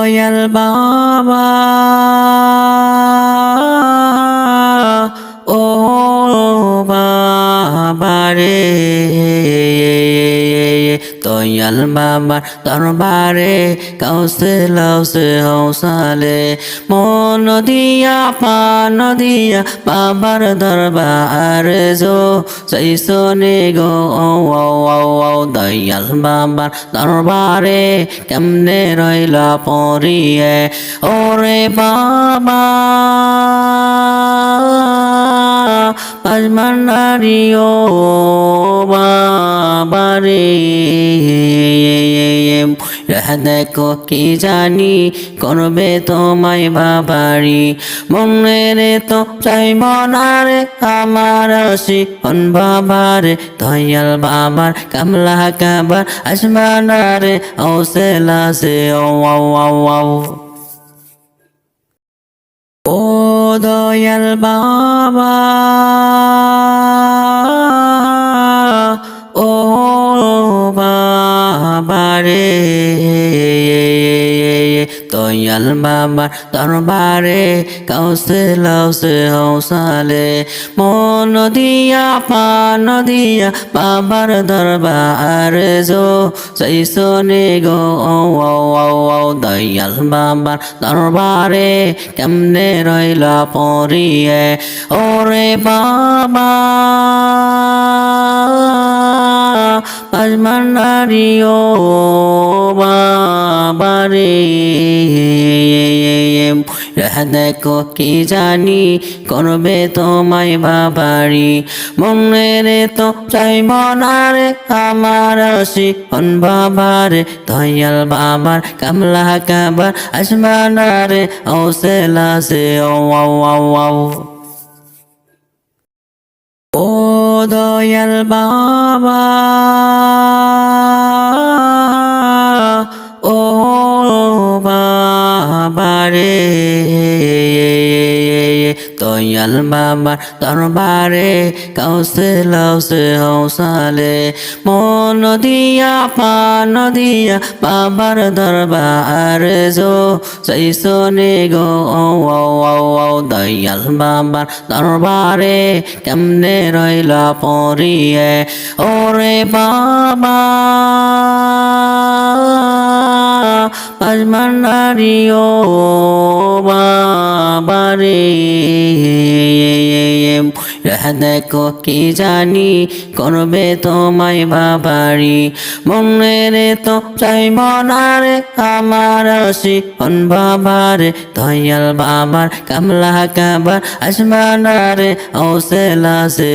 দয়াল বাবা ও বাবা রে দয়াল বাবার দরবারে কাউসে লাউসে হৌসালে মন দিয়া পান দিয়া বাবার দরবারে জো সৈসনে গো দয়াল বাবার দরবারে কেমনে রইলা পরিয়ে ওরে বাবা পাঁচমান্ডারি ও বাবারে দেখো কি জানি করবে তোমায় বাবারি মনের তো চাইব না রে আমার শিখন বাবারে দয়াল বাবার কামলা কাবার আসমানারে ও সেলাসে ও দয়াল বাবা ও বাবা রে দয়াল বাবার দরবারে কাউসে লাউসে হৌসালে মন দিয়া পান দিয়া বাবার দরবারে জো সৈসনে গো দয়াল বাবার দরবারে কেমনে রইলা পরিয়ে ওরে বাবা পাঁচমান্ডারি ও বাবারে দেখো কি জানি করবে তোমায় বাবারি মনের তো চাইব না রে আমার শিখন বাবারে দয়াল বাবার কামলা কাবার আসমানারে ও সেলাসে ও দয়াল বাবা ও বাবা রে দয়াল বাবার দরবারে কাউসে লাউসে হৌসালে মন দিয়া পান দিয়া বাবার দরবারে জো সৈসনে গো দয়াল বাবার দরবারে কেমনে রইলা পরিয়ে ওরে বাবা পাঁচমান্ডারি ও বাবারে দেখো কি জানি করবে তোমায় বাবারি মনের তো চাইব না রে আমার শিখন বাবারে দয়াল বাবার কামলা কাবার আসমানারে ও সেলাসে